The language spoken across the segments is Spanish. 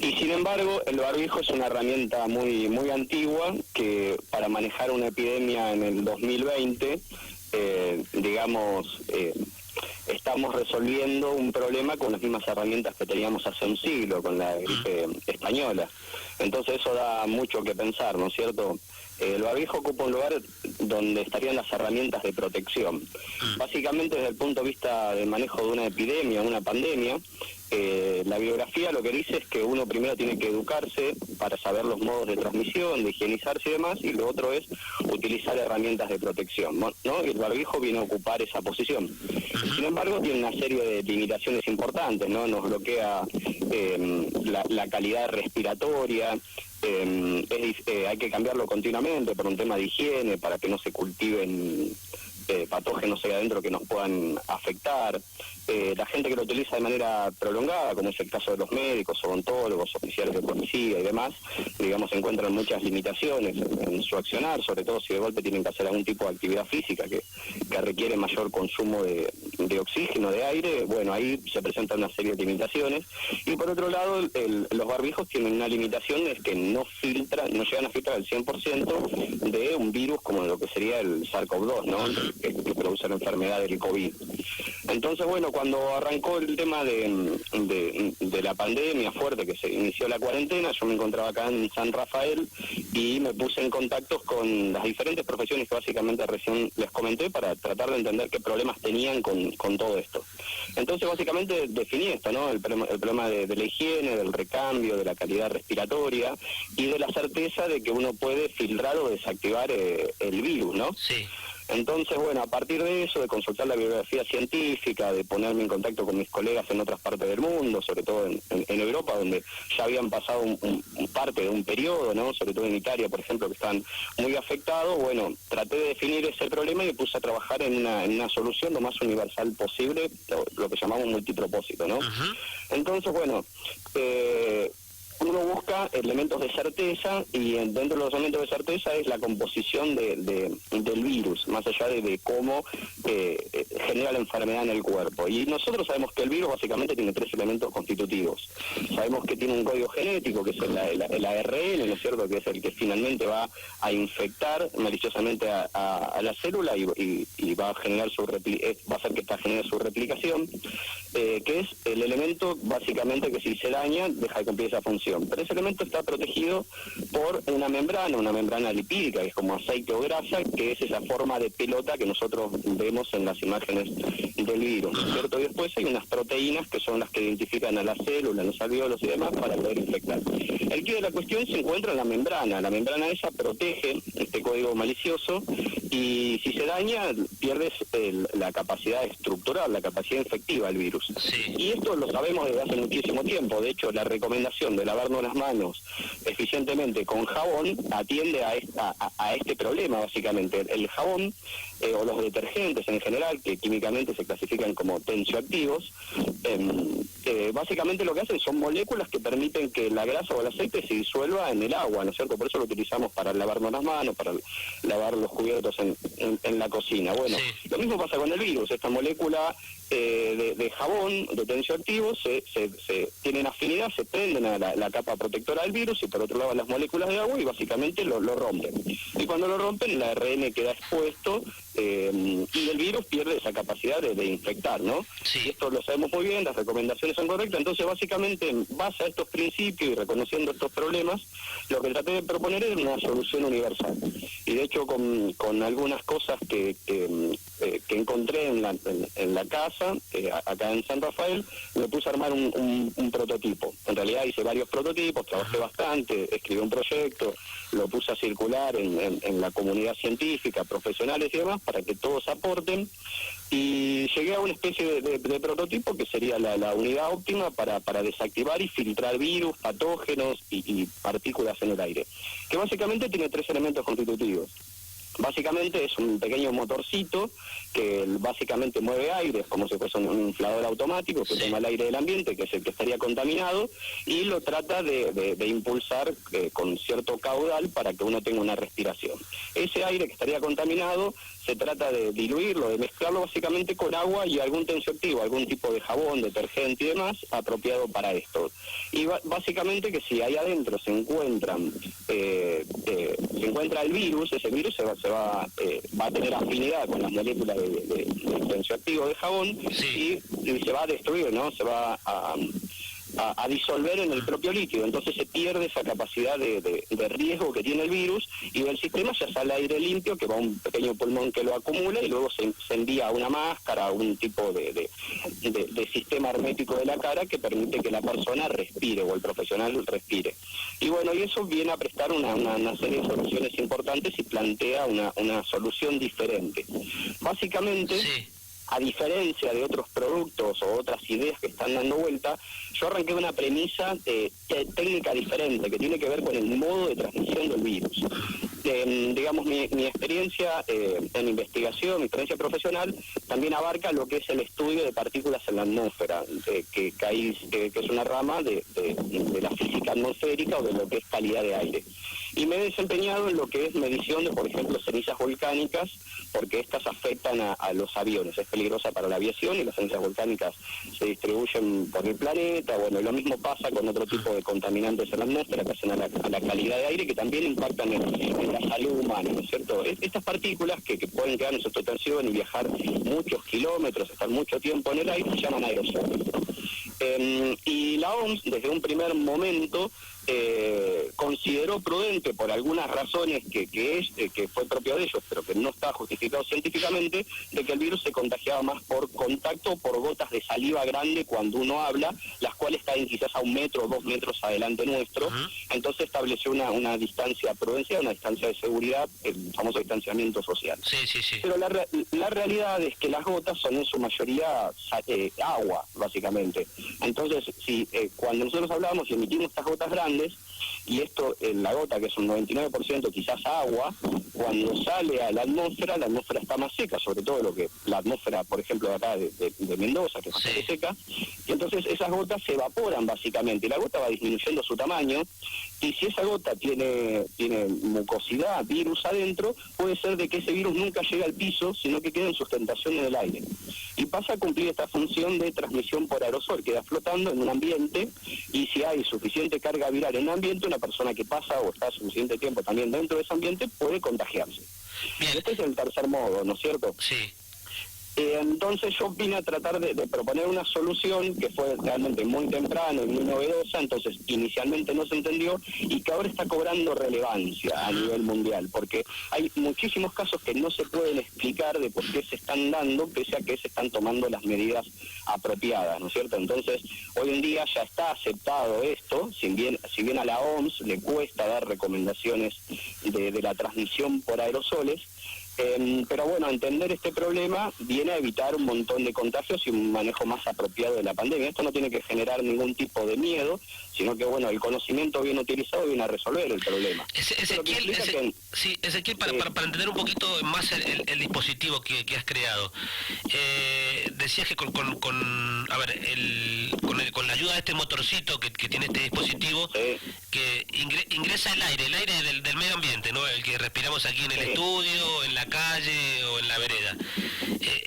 Y sin embargo, el barbijo es una herramienta muy muy antigua que para manejar una epidemia en el 2020, estamos resolviendo un problema con las mismas herramientas que teníamos hace un siglo, con la gripe española. Entonces eso da mucho que pensar, ¿no es cierto? El barbijo ocupa un lugar donde estarían las herramientas de protección. Básicamente desde el punto de vista del manejo de una epidemia, una pandemia, la bibliografía lo que dice es que uno primero tiene que educarse para saber los modos de transmisión, de higienizarse y demás, y lo otro es utilizar herramientas de protección, ¿no? Y el barbijo viene a ocupar esa posición. Sin embargo, tiene una serie de limitaciones importantes, ¿no? Nos bloquea la calidad respiratoria, hay que cambiarlo continuamente por un tema de higiene, para que no se cultiven patógenos ahí adentro que nos puedan afectar. La gente que lo utiliza de manera prolongada, como es el caso de los médicos, odontólogos, oficiales de policía y demás, digamos, encuentran muchas limitaciones en su accionar, sobre todo si de golpe tienen que hacer algún tipo de actividad física que requiere mayor consumo de oxígeno, de aire. Bueno, ahí se presentan una serie de limitaciones. Y por otro lado, los barbijos tienen una limitación, es que no llegan a filtrar el 100% de un virus como lo que sería el SARS-CoV-2, ¿no? Que produce la enfermedad del COVID. Entonces, bueno, cuando arrancó el tema de la pandemia fuerte, que se inició la cuarentena, yo me encontraba acá en San Rafael y me puse en contacto con las diferentes profesiones que básicamente recién les comenté para tratar de entender qué problemas tenían con todo esto. Entonces, básicamente definí esto, ¿no? El problema de la higiene, del recambio, de la calidad respiratoria y de la certeza de que uno puede filtrar o desactivar el virus, ¿no? Sí. Entonces, bueno, a partir de eso, de consultar la bibliografía científica, de ponerme en contacto con mis colegas en otras partes del mundo, sobre todo en Europa, donde ya habían pasado un parte de un periodo, ¿no? Sobre todo en Italia, por ejemplo, que están muy afectados, bueno, traté de definir ese problema y me puse a trabajar en una solución lo más universal posible, lo que llamamos multipropósito, ¿no? Entonces, bueno, uno busca elementos de certeza y dentro de los elementos de certeza es la composición del virus, más allá de cómo genera la enfermedad en el cuerpo. Y nosotros sabemos que el virus básicamente tiene 3 elementos constitutivos. Sabemos que tiene un código genético, que es el ARN, ¿no es cierto?, que es el que finalmente va a infectar maliciosamente a la célula y va a generar va a hacer que esta genere su replicación, que es el elemento básicamente que si se daña deja de cumplir esa función. Pero ese elemento está protegido por una membrana lipídica, que es como aceite o grasa, que es esa forma de pelota que nosotros vemos en las imágenes del virus, ¿no es cierto? Y después hay unas proteínas que son las que identifican a la célula, los alvéolos y demás para poder infectar. El quid de la cuestión se encuentra en la membrana esa protege este código malicioso y si se daña pierdes la capacidad estructural, la capacidad infectiva del virus. Sí. Y esto lo sabemos desde hace muchísimo tiempo. De hecho, la recomendación de lavarnos las manos eficientemente con jabón atiende a este problema, básicamente. El jabón o los detergentes en general, que químicamente se clasifican como tensioactivos, básicamente lo que hacen son moléculas que permiten que la grasa o el aceite se disuelva en el agua, ¿no es cierto? Por eso lo utilizamos para lavarnos las manos, para lavar los cubiertos en la cocina. Bueno, sí. Lo mismo pasa con el virus. Esta molécula de jabón, de tensioactivos, tienen afinidad, se prenden a la capa protectora del virus y por otro lado las moléculas de agua y básicamente lo rompen. Y cuando lo rompen el ARN queda expuesto y el virus pierde esa capacidad de infectar, ¿no? Sí. Y esto lo sabemos muy bien, las recomendaciones son correctas, entonces básicamente en base a estos principios y reconociendo estos problemas, lo que traté de proponer es una solución universal. Y de hecho con algunas cosas que encontré en la casa, acá en San Rafael, me puse a armar un prototipo. En realidad hice varios prototipos, trabajé bastante, escribí un proyecto, lo puse a circular en la comunidad científica, profesionales y demás, para que todos aporten, y llegué a una especie de prototipo que sería la unidad óptima para desactivar y filtrar virus, patógenos y partículas en el aire, que básicamente tiene 3 elementos constitutivos. Básicamente es un pequeño motorcito que básicamente mueve aire, es como si fuese un inflador automático que toma el aire del ambiente, que es el que estaría contaminado, y lo trata de impulsar con cierto caudal para que uno tenga una respiración. Ese aire que estaría contaminado se trata de diluirlo, de mezclarlo básicamente con agua y algún tensioactivo, algún tipo de jabón, detergente y demás, apropiado para esto. Y básicamente que si ahí adentro se encuentra el virus, ese virus va a tener afinidad con las moléculas del tensioactivo de jabón, y se va a destruir, ¿no? Se va a disolver en el propio líquido, entonces se pierde esa capacidad de riesgo que tiene el virus, y del sistema ya sale aire limpio, que va a un pequeño pulmón que lo acumula, y luego se envía a una máscara, a un tipo de sistema hermético de la cara que permite que la persona respire, o el profesional respire. Y bueno, y eso viene a prestar una serie de soluciones importantes y plantea una solución diferente. Básicamente... Sí. A diferencia de otros productos o otras ideas que están dando vuelta, yo arranqué una premisa técnica diferente, que tiene que ver con el modo de transmisión del virus. Digamos, mi experiencia en investigación, mi experiencia profesional, también abarca lo que es el estudio de partículas en la atmósfera, que es una rama de la física atmosférica o de lo que es calidad de aire. Y me he desempeñado en lo que es medición de, por ejemplo, cenizas volcánicas, porque estas afectan a los aviones. Es peligrosa para la aviación y las cenizas volcánicas se distribuyen por el planeta. Bueno, y lo mismo pasa con otro tipo de contaminantes en la atmósfera que hacen a la calidad de aire, que también impactan en la salud humana, ¿no es cierto? Estas partículas que pueden quedar en suspensión y viajar muchos kilómetros, estar mucho tiempo en el aire, se llaman aerosoles. Y la OMS, desde un primer momento, consideró prudente, por algunas razones que fue propio de ellos, pero que no está justificado científicamente, de que el virus se contagiaba más por contacto o por gotas de saliva grande cuando uno habla, las cuales caen quizás a 1 metro o 2 metros adelante nuestro. Entonces estableció una distancia prudencial, una distancia de seguridad, el famoso distanciamiento social. Sí. Pero la realidad es que las gotas son en su mayoría agua, básicamente. Entonces, cuando nosotros hablamos y emitimos estas gotas grandes, y esto, la gota, que es un 99% quizás agua, cuando sale a la atmósfera está más seca, sobre todo la atmósfera, por ejemplo, de acá de Mendoza, que es bastante seca, y entonces esas gotas se evaporan básicamente, y la gota va disminuyendo su tamaño, y si esa gota tiene mucosidad, virus adentro, puede ser de que ese virus nunca llegue al piso, sino que quede en sustentación en el aire. Y pasa a cumplir esta función de transmisión por aerosol, queda flotando en un ambiente, y si hay suficiente carga viral en el ambiente, una persona que pasa o está suficiente tiempo también dentro de ese ambiente puede contagiarse. Bien. Este es el tercer modo, ¿no es cierto? Sí. Entonces yo vine a tratar de proponer una solución que fue realmente muy temprana y muy novedosa, entonces inicialmente no se entendió y que ahora está cobrando relevancia a nivel mundial, porque hay muchísimos casos que no se pueden explicar de por qué se están dando, pese a que se están tomando las medidas apropiadas, ¿no es cierto? Entonces, hoy en día ya está aceptado esto, si bien a la OMS le cuesta dar recomendaciones de la transmisión por aerosoles, pero bueno, entender este problema viene a evitar un montón de contagios y un manejo más apropiado de la pandemia. Esto no tiene que generar ningún tipo de miedo, sino que bueno, el conocimiento bien utilizado viene a resolver el problema. Ezequiel, para entender un poquito más el dispositivo que has creado, decías que con la ayuda de este motorcito que tiene este dispositivo, que ingresa el aire del medio ambiente, ¿no? El que respiramos aquí en el estudio, en la calle o en la vereda.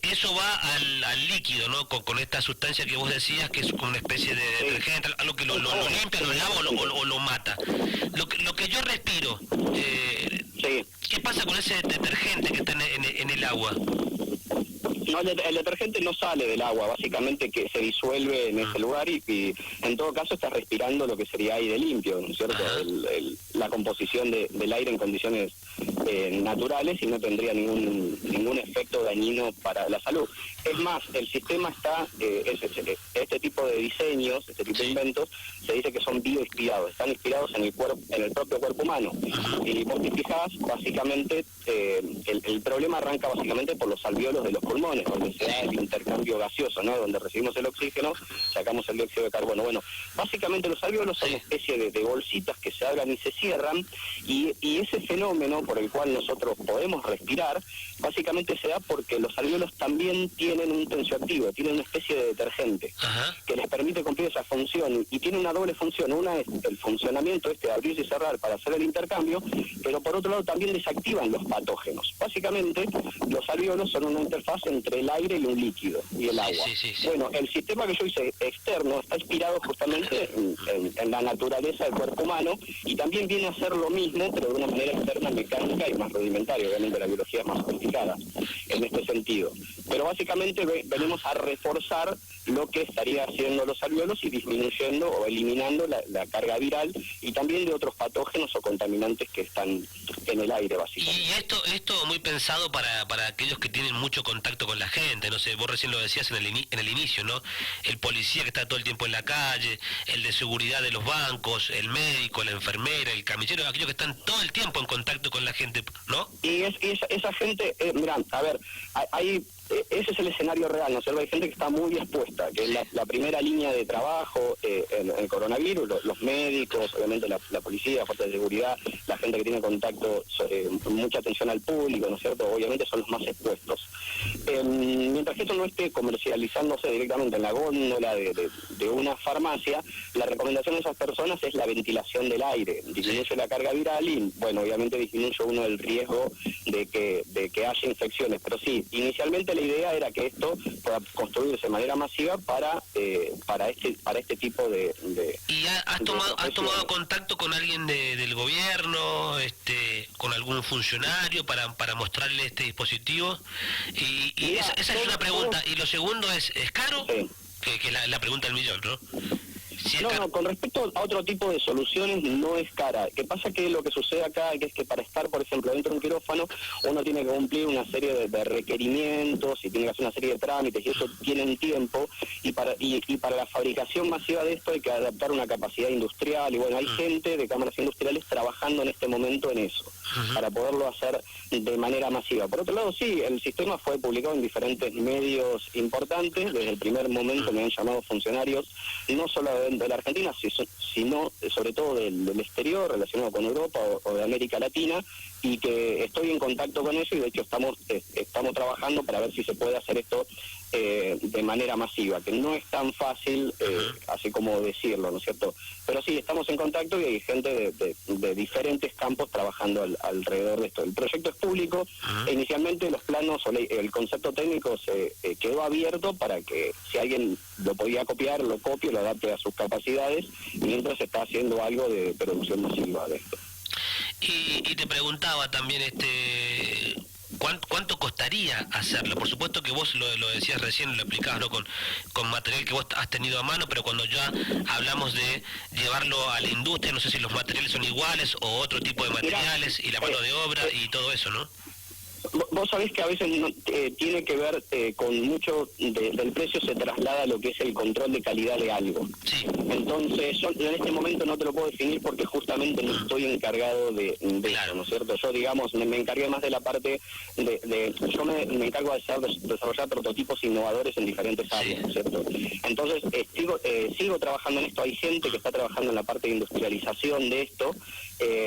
Eso va al líquido, ¿no? Con esta sustancia que vos decías, que es como una especie de detergente, algo que lo limpia, lo lava o lo mata. Lo que yo respiro, ¿qué pasa con ese detergente que está en el agua? No, el detergente no sale del agua, básicamente que se disuelve en ese lugar y en todo caso está respirando lo que sería aire limpio, ¿no es cierto? La composición del aire en condiciones naturales y no tendría ningún efecto dañino para la salud. Es más, el sistema está, este tipo de diseños, este tipo de inventos, se dice que son bioinspirados, están inspirados en el propio cuerpo humano. Y vos te fijás, básicamente, el problema arranca básicamente por los alvéolos de los pulmones, donde se da el intercambio gaseoso, ¿no? Donde recibimos el oxígeno, sacamos el dióxido de carbono. Bueno, básicamente los alvéolos son una especie de bolsitas que se abran y se cierran, y ese fenómeno por el cual cual nosotros podemos respirar, básicamente se da porque los alvéolos también tienen un tensioactivo, tienen una especie de detergente que les permite cumplir esa función, y tiene una doble función. Una es el funcionamiento de abrir y cerrar para hacer el intercambio, pero por otro lado también desactivan los patógenos. Básicamente los alvéolos son una interfaz entre el aire y un líquido, y el agua. Bueno, el sistema que yo hice externo está inspirado justamente en la naturaleza del cuerpo humano, y también viene a hacer lo mismo, pero de una manera externa, mecánica y más rudimentaria. Obviamente la biología es más sofisticada en este sentido. Pero básicamente venimos a reforzar lo que estaría haciendo los alvéolos y disminuyendo o eliminando la carga viral y también de otros patógenos o contaminantes que están en el aire, básicamente. Y esto muy pensado para aquellos que tienen mucho contacto con la gente, no sé, vos recién lo decías en el inicio, ¿no? El policía que está todo el tiempo en la calle, el de seguridad de los bancos, el médico, la enfermera, el camillero, aquellos que están todo el tiempo en contacto con la gente, ¿no? Y esa gente, mirá, a ver, ese es el escenario real, ¿no? Hay gente que está muy expuesta, que es la primera línea de trabajo en el coronavirus, los médicos, obviamente la policía, la fuerza de seguridad, la gente que tiene contacto, mucha atención al público, ¿no es cierto? Obviamente son los más expuestos. Mientras que esto no esté comercializándose directamente en la góndola de una farmacia, la recomendación de esas personas es la ventilación del aire, disminuye la carga viral y, bueno, obviamente disminuye uno el riesgo de que haya infecciones. Pero sí, inicialmente la idea era que esto pueda construirse de manera masiva para este tipo de ¿Y has tomado contacto con alguien del gobierno, con algún funcionario para mostrarle este dispositivo? Y esa es una pregunta. Y lo segundo ¿es caro? Sí. Que la pregunta del millón, ¿no? Si No, con respecto a otro tipo de soluciones no es cara. ¿Qué pasa? Que lo que sucede acá es que para estar, por ejemplo, dentro de un quirófano, uno tiene que cumplir una serie de requerimientos y tiene que hacer una serie de trámites, y eso tienen tiempo, y para la fabricación masiva de esto hay que adaptar una capacidad industrial, y bueno, hay gente de cámaras industriales trabajando en este momento en eso, para poderlo hacer de manera masiva. Por otro lado, sí, el sistema fue publicado en diferentes medios importantes. Desde el primer momento me han llamado funcionarios, no solo de la Argentina, sino sobre todo del exterior, relacionado con Europa o de América Latina, y que estoy en contacto con eso, y de hecho estamos trabajando para ver si se puede hacer esto de manera masiva, que no es tan fácil así como decirlo, ¿no es cierto? Pero sí, estamos en contacto y hay gente de diferentes campos trabajando alrededor de esto. El proyecto es público, e inicialmente los planos o el concepto técnico se quedó abierto para que si alguien lo podía copiar, lo copie, lo adapte a sus capacidades, mientras se está haciendo algo de producción masiva de esto. Y te preguntaba también, ¿cuánto costaría hacerlo? Por supuesto que vos lo decías recién, lo explicabas, ¿no? Con material que vos has tenido a mano, pero cuando ya hablamos de llevarlo a la industria, no sé si los materiales son iguales o otro tipo de materiales, y la mano de obra y todo eso, ¿no? Vos sabés que a veces tiene que ver con mucho del precio, se traslada a lo que es el control de calidad de algo. Sí. Entonces, yo en este momento no te lo puedo definir porque justamente no estoy encargado de eso, ¿no es cierto? Yo, digamos, me encargué más de la parte yo me encargo de desarrollar prototipos innovadores en diferentes áreas, ¿no es cierto? Entonces, sigo trabajando en esto. Hay gente que está trabajando en la parte de industrialización de esto,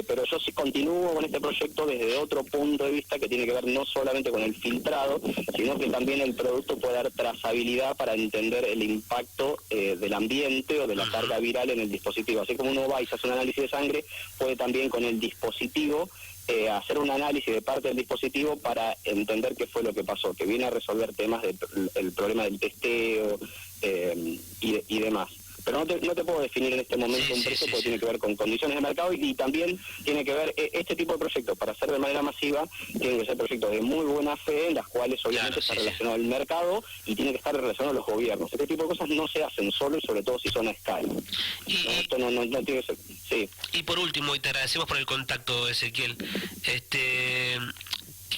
pero yo sí continúo con este proyecto desde otro punto de vista, que tiene que ver no solamente con el filtrado, sino que también el producto puede dar trazabilidad para entender el impacto del ambiente o de la carga viral en el dispositivo. Así como uno va y se hace un análisis de sangre, puede también con el dispositivo hacer un análisis de parte del dispositivo para entender qué fue lo que pasó, que viene a resolver temas del problema del testeo y demás. Pero no te puedo definir en este momento un precio, porque tiene que ver con condiciones de mercado, y también tiene que ver este tipo de proyectos. Para hacer de manera masiva tienen que ser proyectos de muy buena fe, en las cuales obviamente está relacionado el mercado y tiene que estar relacionado los gobiernos. Este tipo de cosas no se hacen solo, y sobre todo si son a escala. Esto no tiene que ser. Sí. Y por último, y te agradecemos por el contacto, Ezequiel,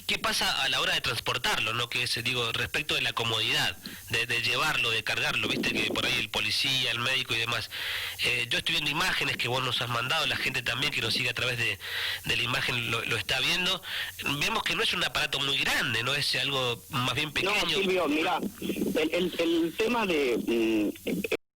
¿qué pasa a la hora de transportarlo, no? Que es, digo, respecto de la comodidad, de llevarlo, de cargarlo, viste que por ahí el policía, el médico y demás. Yo estoy viendo imágenes que vos nos has mandado, la gente también que nos sigue a través de la imagen lo está viendo. Vemos que no es un aparato muy grande, no es algo más bien pequeño. No, Silvio, mirá, el tema de